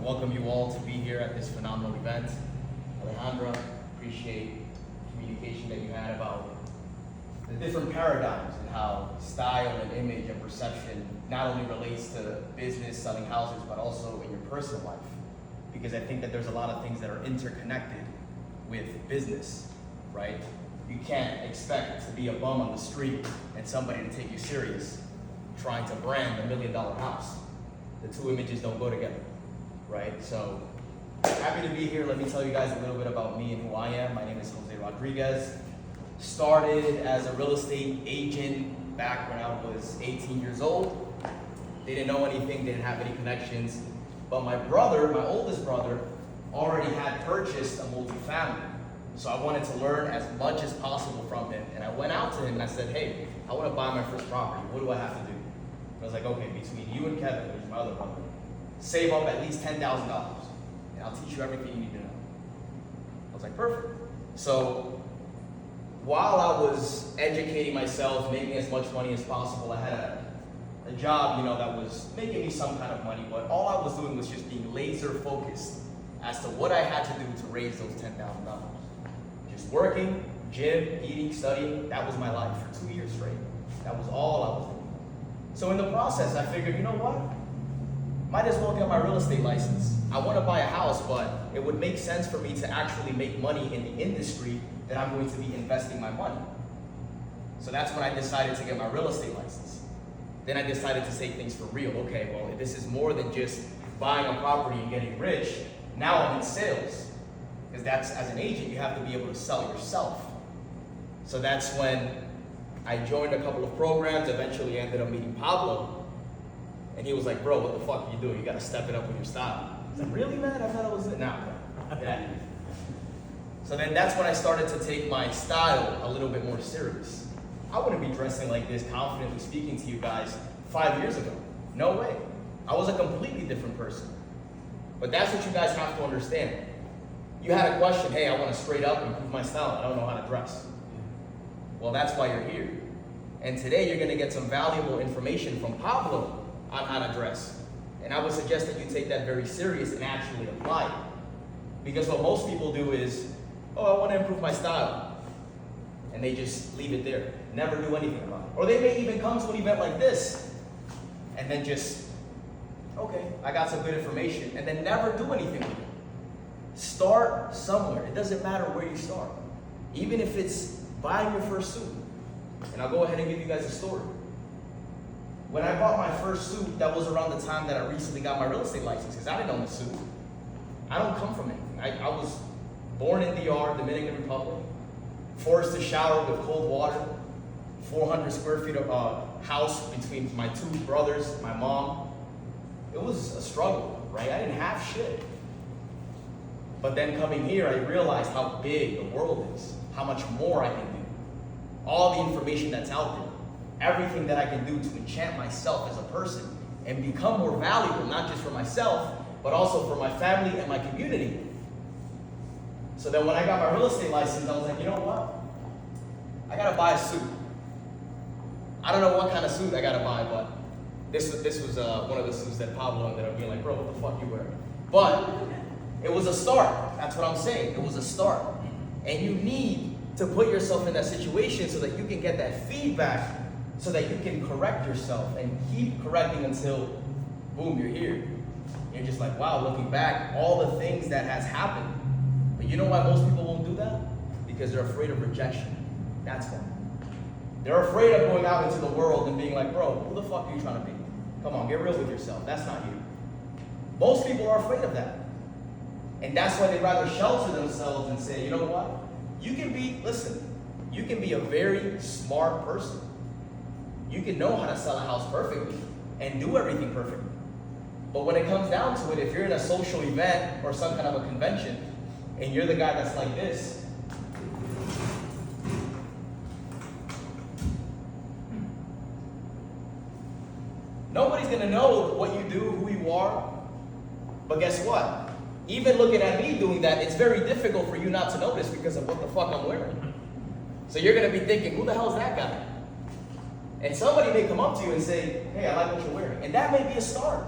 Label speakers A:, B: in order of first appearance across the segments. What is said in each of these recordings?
A: welcome you all to be here at this phenomenal event. Alejandra, appreciate communication that you had about the different paradigms and how style and image and perception not only relates to business, selling houses, but also in your personal life. Because I think that there's a lot of things that are interconnected with business, right? You can't expect to be a bum on the street and somebody to take you serious trying to brand $1 million house. The two images don't go together, right? So happy to be here. Let me tell you guys a little bit about me and who I am. My name is Jose Rodriguez. Started as a real estate agent back when I was 18 years old. Didn't know anything, didn't have any connections. But my brother, my oldest brother, already had purchased a multifamily. So I wanted to learn as much as possible from him. And I went out to him and I said, hey, I want to buy my first property. What do I have to do? I was like, okay, between you and Kevin, who's my other brother, save up at least $10,000 and I'll teach you everything you need to know. I was like, perfect. So while I was educating myself, making as much money as possible, I had a job, that was making me some kind of money, but all I was doing was just being laser focused as to what I had to do to raise those $10,000. Just working, gym, eating, studying, that was my life for 2 years straight. That was all I was doing. So in the process, I figured, you know what? Might as well get my real estate license. I want to buy a house, but it would make sense for me to actually make money in the industry that I'm going to be investing my money. So that's when I decided to get my real estate license. Then I decided to take things for real. Okay, well, this is more than just buying a property and getting rich. Now I'm in sales. Because that's, as an agent, you have to be able to sell yourself. So that's when I joined a couple of programs, eventually ended up meeting Pablo. And he was like, bro, what the fuck are you doing? You gotta step it up with your style. I was like, really, man? I thought I was it. Nah, bro. Get out of here. So then that's when I started to take my style a little bit more serious. I wouldn't be dressing like this, confidently speaking to you guys 5 years ago. No way. I was a completely different person. But that's what you guys have to understand. You had a question, hey, I want to straight up improve my style. I don't know how to dress. Well, that's why you're here. And today you're going to get some valuable information from Pablo on how to dress. And I would suggest that you take that very serious and actually apply it. Because what most people do is, oh, I want to improve my style. And they just leave it there. Never do anything about it. Or they may even come to an event like this and then just, okay, I got some good information, and then never do anything with it. Start somewhere. It doesn't matter where you start. Even if it's buying your first suit. And I'll go ahead and give you guys a story. When I bought my first suit, that was around the time that I recently got my real estate license, because I didn't own a suit. I don't come from anything. I was born in DR, Dominican Republic, forced to shower with cold water, 400 square feet of house between my two brothers, my mom. It was a struggle, right? I didn't have shit. But then coming here, I realized how big the world is, how much more I can do. All the information that's out there, everything that I can do to enchant myself as a person and become more valuable, not just for myself, but also for my family and my community. So then when I got my real estate license, I was like, you know what? I gotta buy a suit. I don't know what kind of suit I gotta buy, but this was one of the suits that Pablo ended up being like, bro, what the fuck you wearing? But it was a start. That's what I'm saying. It was a start. And you need to put yourself in that situation so that you can get that feedback, so that you can correct yourself and keep correcting until, boom, you're here. You're just like, wow, looking back, all the things that has happened. But you know why most people won't do that? Because they're afraid of rejection. That's why. They're afraid of going out into the world and being like, bro, who the fuck are you trying to be? Come on, get real with yourself. That's not you. Most people are afraid of that. And that's why they'd rather shelter themselves and say, you know what? You can be a very smart person. You can know how to sell a house perfectly and do everything perfectly. But when it comes down to it, if you're in a social event or some kind of a convention and you're the guy that's like this, nobody's gonna know what you do, who you are. But guess what? Even looking at me doing that, it's very difficult for you not to notice because of what the fuck I'm wearing. So you're gonna be thinking, who the hell is that guy? And somebody may come up to you and say, hey, I like what you're wearing. And that may be a start.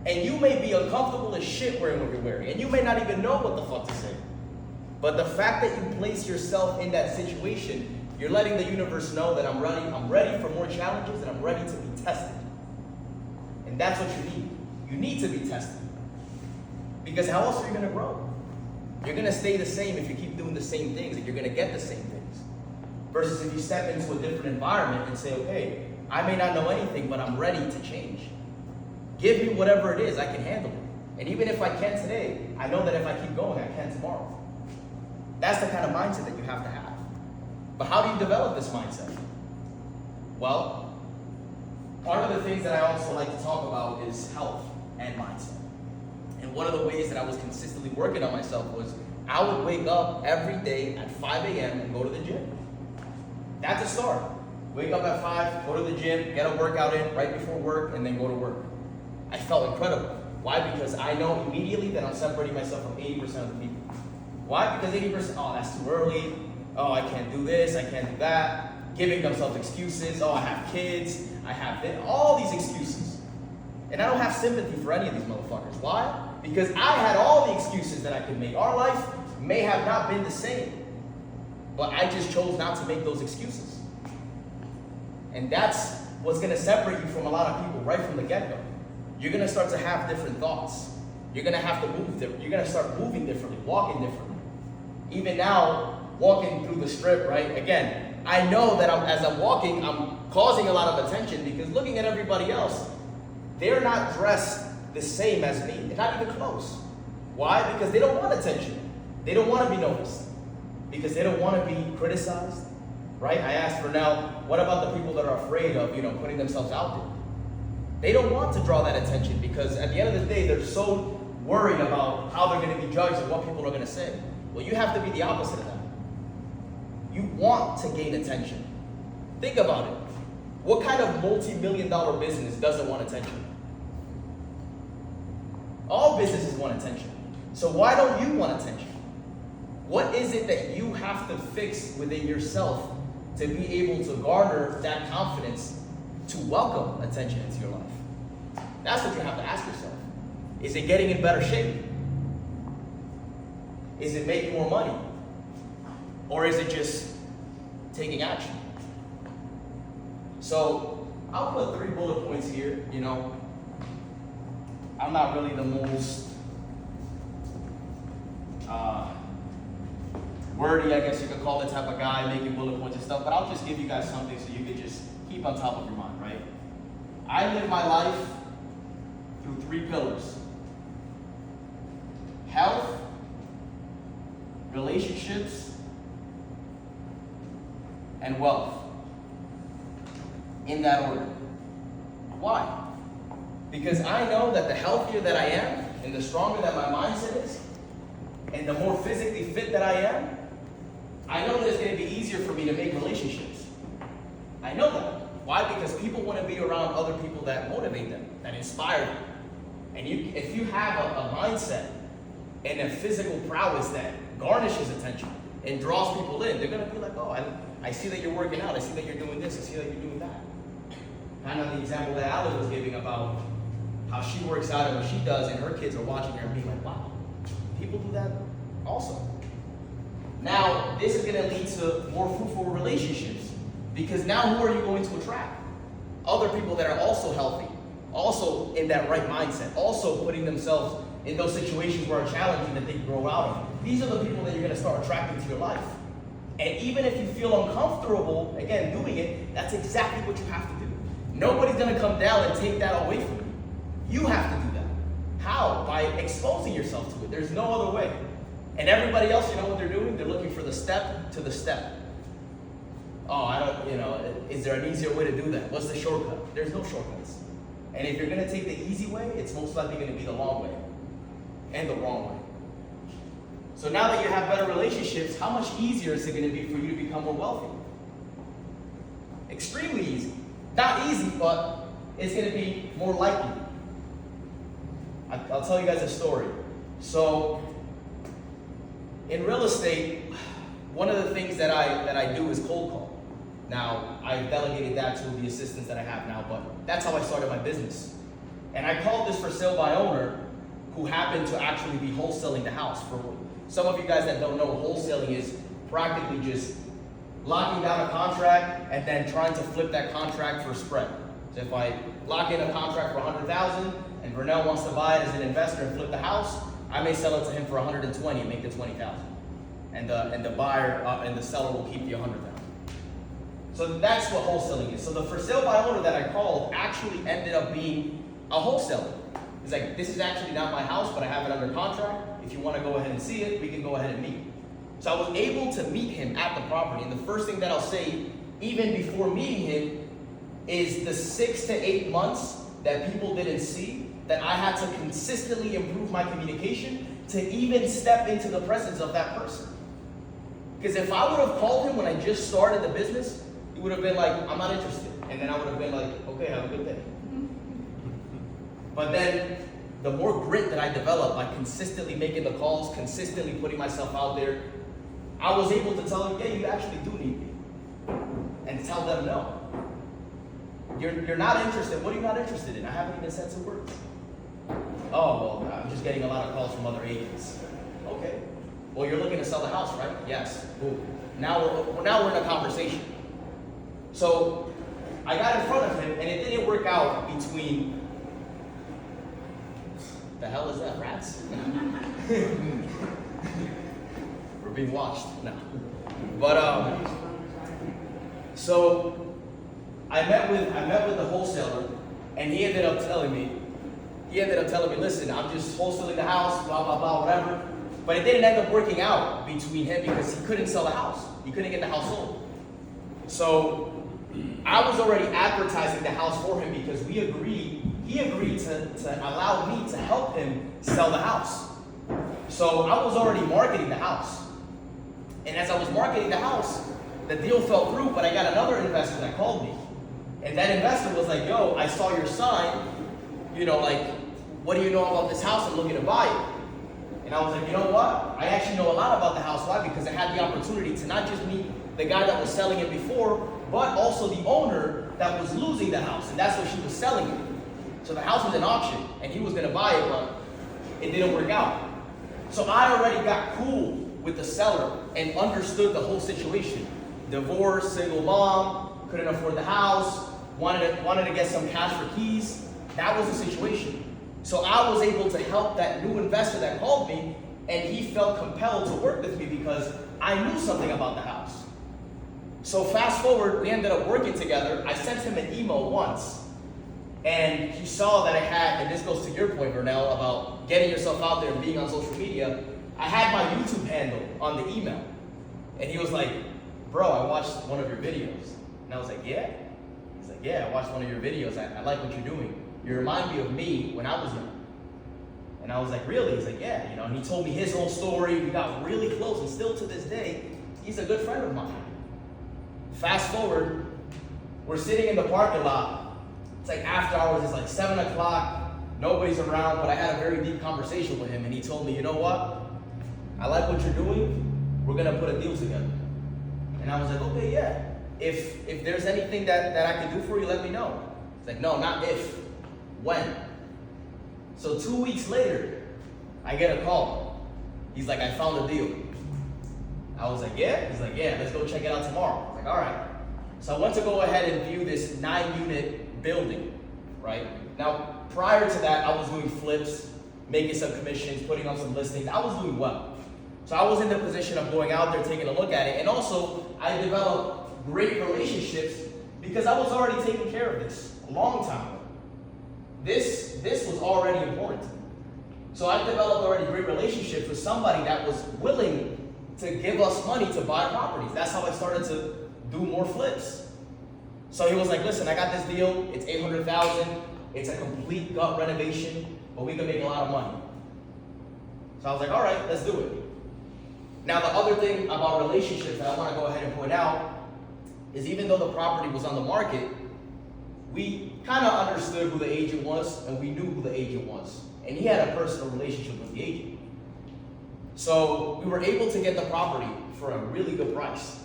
A: And you may be uncomfortable as shit wearing what you're wearing, and you may not even know what the fuck to say. But the fact that you place yourself in that situation, you're letting the universe know that I'm ready for more challenges, and I'm ready to be tested. And that's what you need. You need to be tested. Because how else are you going to grow? You're going to stay the same if you keep doing the same things, and you're going to get the same things. Versus if you step into a different environment and say, okay, I may not know anything, but I'm ready to change. Give me whatever it is, I can handle it. And even if I can't today, I know that if I keep going, I can tomorrow. That's the kind of mindset that you have to have. But how do you develop this mindset? Well, part of the things that I also like to talk about is health and mindset. And one of the ways that I was consistently working on myself was I would wake up every day at 5 a.m. and go to the gym. That's a start. Wake up at 5, go to the gym, get a workout in right before work, and then go to work. I felt incredible. Why? Because I know immediately that I'm separating myself from 80% of the people. Why? Because 80%, oh, that's too early. Oh, I can't do this, I can't do that. Giving themselves excuses. Oh, I have kids, I have this. All these excuses. And I don't have sympathy for any of these motherfuckers. Why? Because I had all the excuses that I could make. Our life may have not been the same, but I just chose not to make those excuses. And that's what's going to separate you from a lot of people right from the get-go. You're going to start to have different thoughts. You're going to have to move different. You're going to start moving differently, walking differently. Even now, walking through the strip, right? Again, I know that as I'm walking, I'm causing a lot of attention because looking at everybody else, they're not dressed the same as me. They're not even close. Why? Because they don't want attention. They don't want to be noticed. Because they don't want to be criticized, right? I asked Vernell, what about the people that are afraid of, putting themselves out there? They don't want to draw that attention because at the end of the day, they're so worried about how they're going to be judged and what people are going to say. Well, you have to be the opposite of that. You want to gain attention. Think about it. What kind of multi-million-dollar business doesn't want attention? All businesses want attention. So why don't you want attention? What is it that you have to fix within yourself to be able to garner that confidence to welcome attention into your life? That's what you have to ask yourself. Is it getting in better shape? Is it making more money? Or is it just taking action? So I'll put 3 bullet points here. I'm not really the most wordy, I guess you could call it, type of guy making bullet points and stuff, but I'll just give you guys something so you can just keep on top of your mind, right? I live my life through 3 pillars: health, relationships, and wealth. In that order. Why? Because I know that the healthier that I am, and the stronger that my mindset is, and the more physically fit that I am, I know that it's going to be easier for me to make relationships. I know that. Why? Because people want to be around other people that motivate them, that inspire them. And if you have a mindset and a physical prowess that garnishes attention and draws people in, they're going to be like, oh, I see that you're working out. I see that you're doing this. I see that you're doing that. Kind of the example that Alice was giving about how she works out and what she does, and her kids are watching her and being like, wow, people do that also. Now, this is going to lead to more fruitful relationships, because now who are you going to attract? Other people that are also healthy, also in that right mindset, also putting themselves in those situations where are challenging that they can grow out of. These are the people that you're going to start attracting to your life. And even if you feel uncomfortable, again, doing it, that's exactly what you have to do. Nobody's going to come down and take that away from you. You have to do that. How? By exposing yourself to it. There's no other way. And everybody else, you know what they're doing? They're looking for the step to the step. Oh, is there an easier way to do that? What's the shortcut? There's no shortcuts. And if you're going to take the easy way, it's most likely going to be the long way and the wrong way. So now that you have better relationships, how much easier is it going to be for you to become more wealthy? Extremely easy. Not easy, but it's going to be more likely. I'll tell you guys a story. So, in real estate, one of the things that I do is cold call. Now, I've delegated that to the assistants that I have now, but that's how I started my business. And I called this for sale by owner who happened to actually be wholesaling the house. For some of you guys that don't know, wholesaling is practically just locking down a contract and then trying to flip that contract for a spread. So if I lock in a contract for $100,000 and Vernell wants to buy it as an investor and flip the house, I may sell it to him for $120 and make the $20,000. And the buyer and the seller will keep the $100,000. So that's what wholesaling is. So the for sale by owner that I called actually ended up being a wholesaler. He's like, this is actually not my house, but I have it under contract. If you want to go ahead and see it, we can go ahead and meet. So I was able to meet him at the property. And the first thing that I'll say, even before meeting him, is the 6 to 8 months that people didn't see, that I had to consistently improve my communication to even step into the presence of that person. Because if I would have called him when I just started the business, he would have been like, I'm not interested. And then I would have been like, okay, have a good day. But then the more grit that I developed by consistently making the calls, consistently putting myself out there, I was able to tell them, yeah, you actually do need me. And tell them no. You're not interested. What are you not interested in? I haven't even said some words. Oh, well, I'm just getting a lot of calls from other agents. Okay. Well, you're looking to sell the house, right? Yes. Cool. Now we're in a conversation. So I got in front of him, and it didn't work out between. The hell is that? Rats? We're being watched. No. But so I met with the wholesaler, and he ended up telling me, listen, I'm just wholesaling the house, blah blah blah, whatever. But it didn't end up working out between him because he couldn't sell the house. He couldn't get the house sold. So I was already advertising the house for him because he agreed to allow me to help him sell the house. So I was already marketing the house. And as I was marketing the house, the deal fell through, but I got another investor that called me. And that investor was like, yo, I saw your sign, like, what do you know about this house? I'm looking to buy it. And I was like, you know what? I actually know a lot about the house. Why? Because I had the opportunity to not just meet the guy that was selling it before, but also the owner that was losing the house. And that's what she was selling it. So the house was in auction, and he was going to buy it, but it didn't work out. So I already got cool with the seller and understood the whole situation. Divorce, single mom, couldn't afford the house, wanted to get some cash for keys. That was the situation. So I was able to help that new investor that called me, and he felt compelled to work with me because I knew something about the house. So fast forward, we ended up working together. I sent him an email once, and he saw that I had, and this goes to your point, Vernell, about getting yourself out there and being on social media. I had my YouTube handle on the email. And he was like, bro, I watched one of your videos. And I was like, yeah? He's like, yeah, I watched one of your videos. I like what you're doing. You remind me of me when I was young. And I was like, really? He's like, yeah. And he told me his whole story. We got really close, and still to this day, he's a good friend of mine. Fast forward, we're sitting in the parking lot. It's like after hours, it's like 7 o'clock. Nobody's around, but I had a very deep conversation with him, and he told me, you know what? I like what you're doing. We're gonna put a deal together. And I was like, okay, yeah. If there's anything that I can do for you, let me know. It's like, no, not if, when. So 2 weeks later, I get a call. He's like, I found a deal. I was like, yeah? He's like, yeah, let's go check it out tomorrow. I was like, all right. So I went to go ahead and view this 9-unit building, right? Now, prior to that, I was doing flips, making some commissions, putting on some listings. I was doing well. So I was in the position of going out there, taking a look at it. And also, I developed great relationships because I was already taking care of this a long time ago. This was already important. So I developed already great relationships with somebody that was willing to give us money to buy properties. That's how I started to do more flips. So he was like, listen, I got this deal. It's $800,000. It's a complete gut renovation, but we can make a lot of money. So I was like, all right, let's do it. Now, the other thing about relationships that I want to go ahead and point out is even though the property was on the market, we kind of understood who the agent was, and we knew who the agent was. And he had a personal relationship with the agent. So we were able to get the property for a really good price,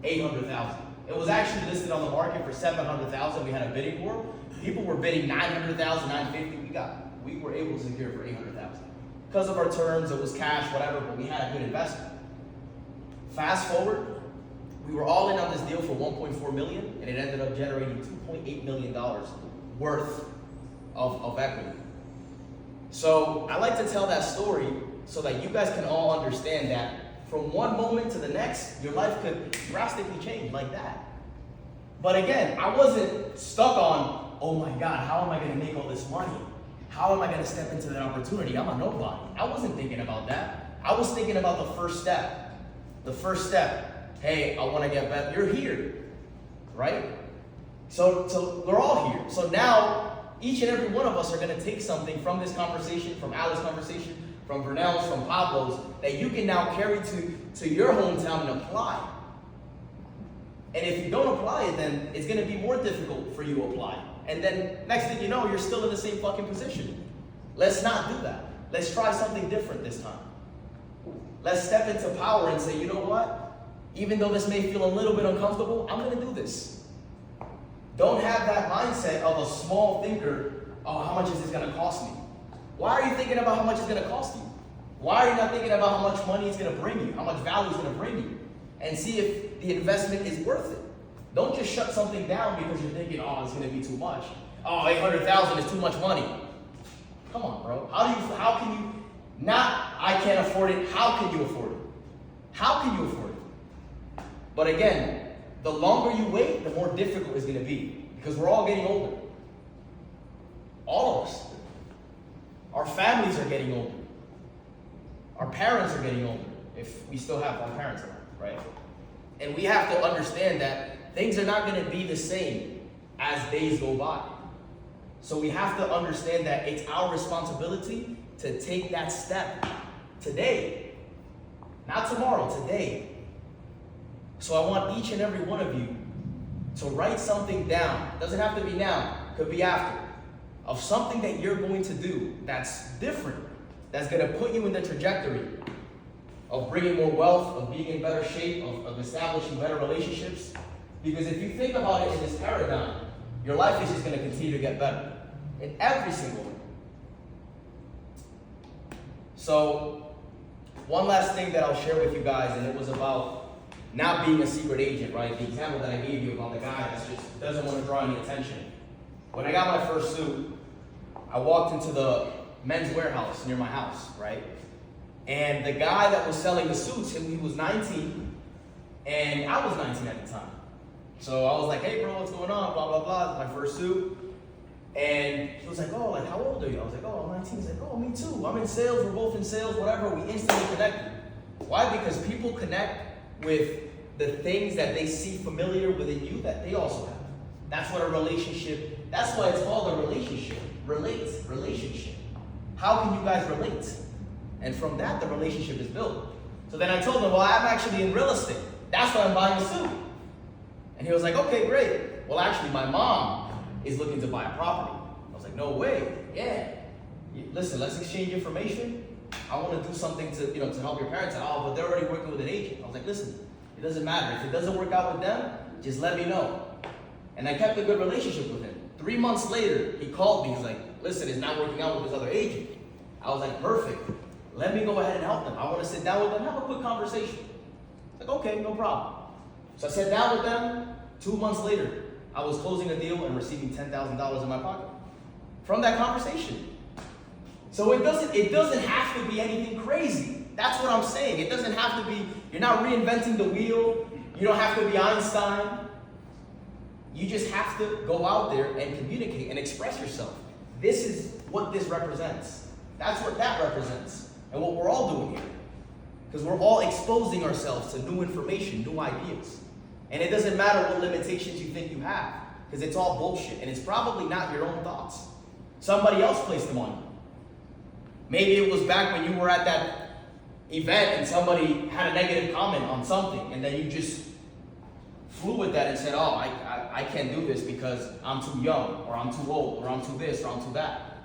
A: $800,000. It was actually listed on the market for $700,000. We had a bidding war, People were bidding 900,000, 950. We were able to secure for 800,000 because of our terms. It was cash, whatever, but we had a good investment. Fast forward, we were all in on this deal for 1.4 million, and it ended up generating $2.8 million worth of equity. So I like to tell that story so that you guys can all understand that from one moment to the next, your life could drastically change like that. But again, I wasn't stuck on, oh my God, how am I gonna make all this money? How am I gonna step into that opportunity? I'm a nobody. I wasn't thinking about that. I was thinking about the first step. The first step, hey, I wanna get better. You're here, right? So we're all here. So now, each and every one of us are gonna take something from this conversation, from Ali's conversation, from Vernell's, from Pablo's, that you can now carry to your hometown and apply. And if you don't apply it, then it's gonna be more difficult for you to apply. And then next thing you know, you're still in the same fucking position. Let's not do that. Let's try something different this time. Let's step into power and say, you know what? Even though this may feel a little bit uncomfortable, I'm gonna do this. Don't have that mindset of a small thinker, oh, how much is this gonna cost me? Why are you thinking about how much it's gonna cost you? Why are you not thinking about how much money it's gonna bring you, how much value it's gonna bring you? And see if the investment is worth it. Don't just shut something down because you're thinking, oh, it's gonna be too much. Oh, 800,000 is too much money. Come on, bro. How can you not, I can't afford it, how can you afford it? How can you afford it? But again, the longer you wait, the more difficult it's gonna be because we're all getting older. All of us. Our families are getting older. Our parents are getting older, if we still have our parents around, right? And we have to understand that things are not gonna be the same as days go by. So we have to understand that it's our responsibility to take that step today. Not tomorrow, today. So I want each and every one of you to write something down. It doesn't have to be now, it could be after. Of something that you're going to do that's different, that's gonna put you in the trajectory of bringing more wealth, of being in better shape, of establishing better relationships. Because if you think about it in this paradigm, your life is just gonna continue to get better in every single way. So, one last thing that I'll share with you guys, and it was about not being a secret agent, right? The example that I gave you about the guy that just doesn't want to draw any attention. When I got my first suit, I walked into the Men's Warehouse near my house, right? And the guy that was selling the suits, he was 19, and I was 19 at the time. So I was like, hey bro, what's going on? Blah, blah, blah, it's my first suit. And he was like, oh, like how old are you? I was like, oh, I'm 19. He's like, oh, me too. I'm in sales, we're both in sales, whatever. We instantly connected. Why? Because people connect with the things that they see familiar within you that they also have. That's what a relationship, that's why it's called a relationship. Relationship. How can you guys relate? And from that, the relationship is built. So then I told him, well, I'm actually in real estate. That's why I'm buying a suit. And he was like, okay, great. Well, actually, my mom is looking to buy a property. I was like, no way. Yeah. Listen, let's exchange information. I want to do something to, to help your parents out. Oh, but they're already working with an agent. I was like, listen, it doesn't matter. If it doesn't work out with them, just let me know. And I kept a good relationship with him. 3 months later, he called me. He's like, listen, it's not working out with this other agent. I was like, perfect. Let me go ahead and help them. I want to sit down with them, have a quick conversation. Like, okay, no problem. So I sat down with them. 2 months later, I was closing a deal and receiving $10,000 in my pocket from that conversation. So it doesn't have to be anything crazy. That's what I'm saying. It doesn't have to be, you're not reinventing the wheel. You don't have to be Einstein. You just have to go out there and communicate and express yourself. This is what this represents. That's what that represents. And what we're all doing here. Because we're all exposing ourselves to new information, new ideas. And it doesn't matter what limitations you think you have. Because it's all bullshit. And it's probably not your own thoughts. Somebody else placed them on you. Maybe it was back when you were at that event and somebody had a negative comment on something. And then you just flew with that and said, oh, I can't do this because I'm too young, or I'm too old, or I'm too this, or I'm too that.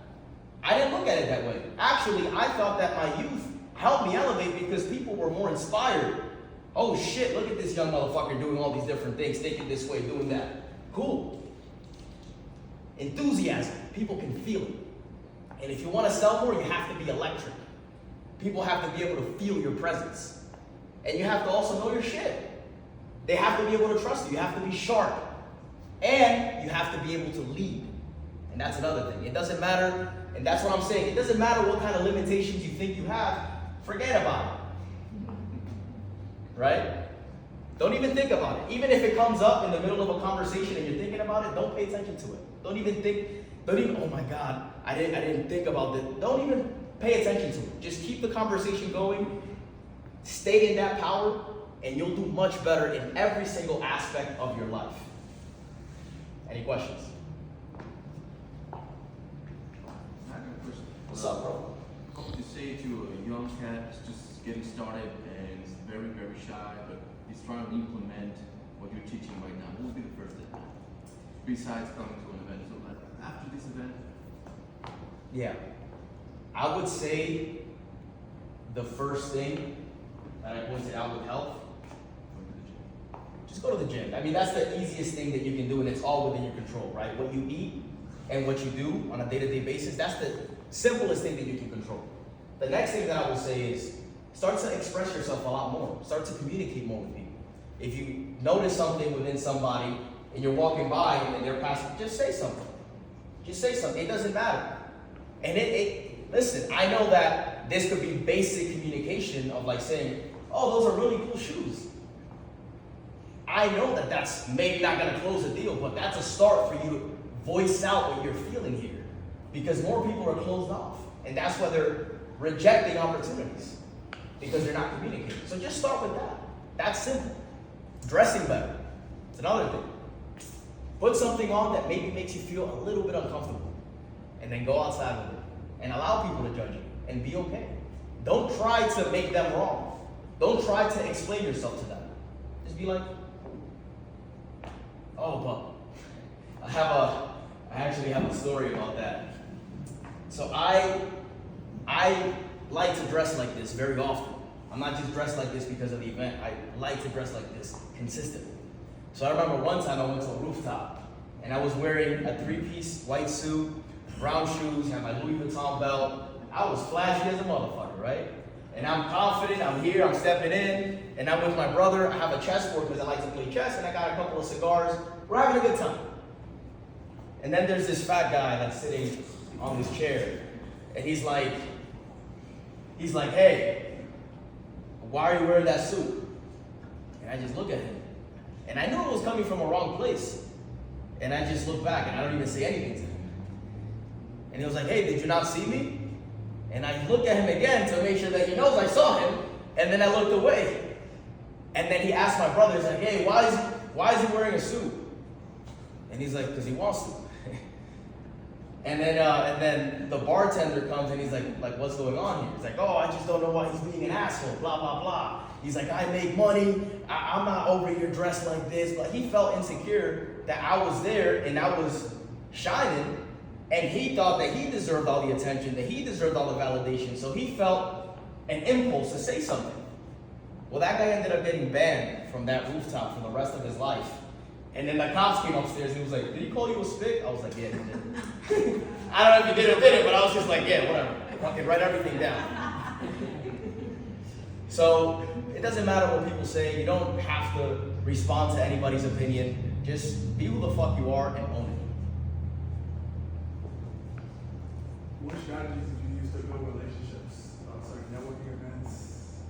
A: I didn't look at it that way. Actually, I thought that my youth helped me elevate because people were more inspired. Oh shit, look at this young motherfucker doing all these different things, thinking this way, doing that. Cool. Enthusiasm, people can feel it. And if you want to sell more, you have to be electric. People have to be able to feel your presence. And you have to also know your shit. They have to be able to trust you. You have to be sharp. And you have to be able to lead. And that's another thing. It doesn't matter, and that's what I'm saying. It doesn't matter what kind of limitations you think you have. Forget about it. Right? Don't even think about it. Even if it comes up in the middle of a conversation and you're thinking about it, don't pay attention to it. Don't even, oh my God, I didn't think about this. Don't even pay attention to it. Just keep the conversation going. Stay in that power, and you'll do much better in every single aspect of your life. Any questions?
B: I got a question.
A: What's up, bro?
B: What would you say to a young cat that's just getting started and is very, very shy, but he's trying to implement what you're teaching right now? What would be the first step? Besides coming to an event, so like after this event?
A: Yeah. I would say the first thing that I pointed out with health, just go to the gym. I mean, that's the easiest thing that you can do, and it's all within your control, right? What you eat and what you do on a day-to-day basis, that's the simplest thing that you can control. The next thing that I will say is start to express yourself a lot more. Start to communicate more with people. If you notice something within somebody and you're walking by and they're passing, just say something. Just say something. It doesn't matter. And listen, I know that this could be basic communication of like saying, oh, those are really cool shoes. I know that that's maybe not going to close the deal, but that's a start for you to voice out what you're feeling here. Because more people are closed off. And that's why they're rejecting opportunities. Because they're not communicating. So just start with that. That's simple. Dressing better. It's another thing. Put something on that maybe makes you feel a little bit uncomfortable. And then go outside with it. And allow people to judge you. And be okay. Don't try to make them wrong. Don't try to explain yourself to them. Just be like, oh, but I actually have a story about that. So I like to dress like this very often. I'm not just dressed like this because of the event. I like to dress like this consistently. So I remember one time I went to a rooftop and I was wearing a 3-piece white suit, brown shoes, had my Louis Vuitton belt. I was flashy as a motherfucker, right? And I'm confident, I'm here, I'm stepping in, and I'm with my brother. I have a chessboard because I like to play chess, and I got a couple of cigars. We're having a good time. And then there's this fat guy that's sitting on this chair, and he's like, hey, why are you wearing that suit? And I just look at him. And I knew it was coming from a wrong place. And I just look back, and I don't even say anything to him. And he was like, hey, did you not see me? And I looked at him again to make sure that he knows I saw him, and then I looked away. And then he asked my brother, he's like, hey, why is he wearing a suit? And he's like, because he wants to. And then the bartender comes and he's like, what's going on here? He's like, oh, I just don't know why he's being an asshole, blah, blah, blah. He's like, I make money, I'm not over here dressed like this. But he felt insecure that I was there and I was shining. And he thought that he deserved all the attention, that he deserved all the validation. So he felt an impulse to say something. Well, that guy ended up getting banned from that rooftop for the rest of his life. And then the cops came upstairs and he was like, did he call you a spick? I was like, yeah, he did. I don't know if he did or didn't, but I was just like, yeah, whatever. Fucking write everything down. So it doesn't matter what people say. You don't have to respond to anybody's opinion. Just be who the fuck you are and own it.
C: What strategies did you use to build relationships outside networking events?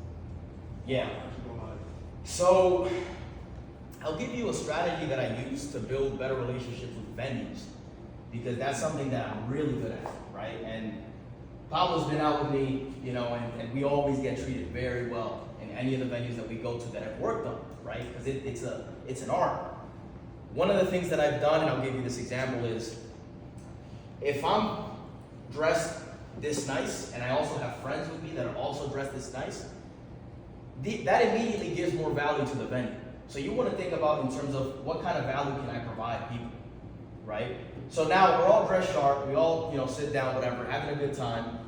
A: Yeah.
C: How'd you go about it?
A: So I'll give you a strategy that I use to build better relationships with venues, because that's something that I'm really good at, right? And Pablo's been out with me, you know, and we always get treated very well in any of the venues that we go to that I've worked on, right? Because it's an art. One of the things that I've done, and I'll give you this example, is if I'm dressed this nice, and I also have friends with me that are also dressed this nice, that immediately gives more value to the venue. So you want to think about in terms of what kind of value can I provide people, right? So now we're all dressed sharp, we all, you know, sit down, whatever, having a good time.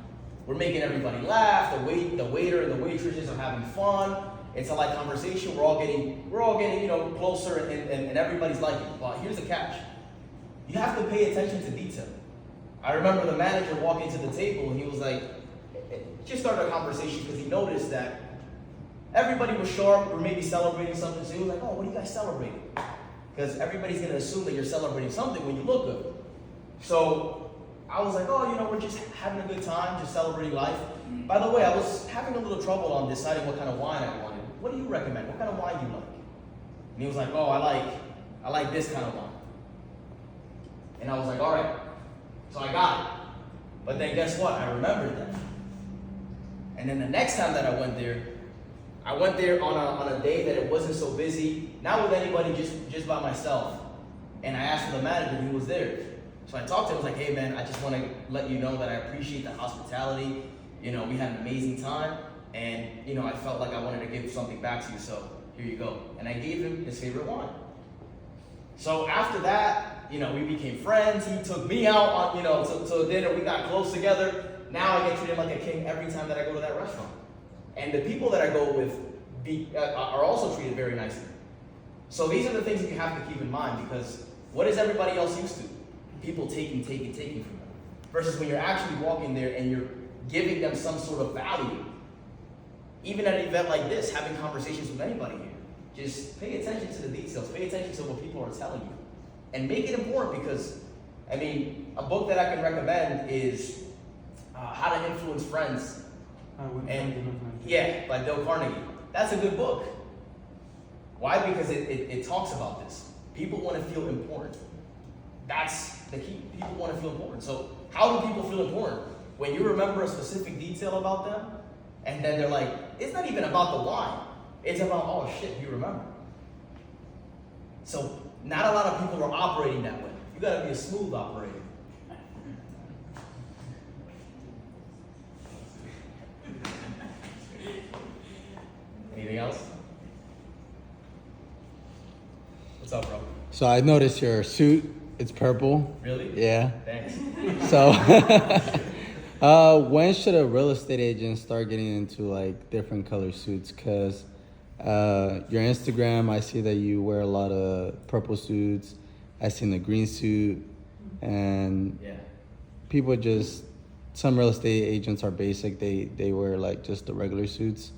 A: We're making everybody laugh. The waiter and the waitresses are having fun. It's a light conversation. We're all getting, you know, closer, and everybody's liking it. But here's the catch: you have to pay attention to detail. I remember the manager walking to the table and he was like, just started a conversation because he noticed that everybody was sharp or maybe celebrating something. So he was like, oh, what are you guys celebrating? Because everybody's gonna assume that you're celebrating something when you look good. So I was like, oh, we're just having a good time, just celebrating life. By the way, I was having a little trouble on deciding what kind of wine I wanted. What do you recommend? What kind of wine do you like? And he was like, oh, I like this kind of wine. And I was like, all right. So I got it. But then guess what? I remembered that. And then the next time that I went there on a day that it wasn't so busy, not with anybody, just by myself. And I asked for the manager, he was there. So I talked to him, I was like, hey man, I just want to let you know that I appreciate the hospitality. We had an amazing time, and I felt like I wanted to give something back to you, so here you go. And I gave him his favorite wine. So after that, we became friends. He took me out on, to dinner. We got close together. Now I get treated like a king every time that I go to that restaurant. And the people that I go with are also treated very nicely. So these are the things that you have to keep in mind, because what is everybody else used to? People taking from them. Versus when you're actually walking there and you're giving them some sort of value. Even at an event like this, having conversations with anybody here, just pay attention to the details, pay attention to what people are telling you. And make it important, because, a book that I can recommend is How to Influence Friends. By Dale Carnegie. That's a good book. Why? Because it talks about this. People want to feel important. That's the key. People want to feel important. So how do people feel important? When you remember a specific detail about them, and then they're like, it's not even about the wine. It's about, oh shit, you remember. So not a lot of people are operating that way. You gotta be a smooth operator. Anything else? What's up, bro?
D: So I noticed your suit, it's purple.
A: Really?
D: Yeah.
A: Thanks.
D: So when should a real estate agent start getting into like different color suits? Cause your Instagram, I see that you wear a lot of purple suits. I seen the green suit, and
A: Yeah.
D: people some real estate agents are basic. They wear like just the regular suits.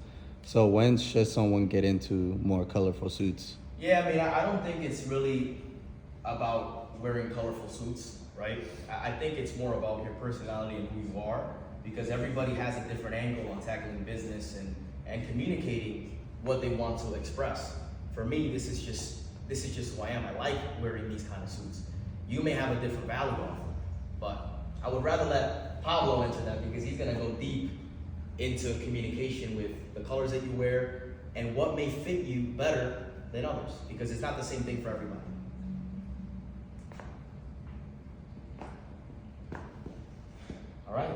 D: So when should someone get into more colorful suits?
A: Yeah, I don't think it's really about wearing colorful suits, right? I think it's more about your personality and who you are, because everybody has a different angle on tackling business and communicating what they want to express. For me, this is just who I am. I like wearing these kind of suits. You may have a different value on them, but I would rather let Pablo enter that, because he's gonna go deep into communication with the colors that you wear and what may fit you better than others, because it's not the same thing for everybody. All right.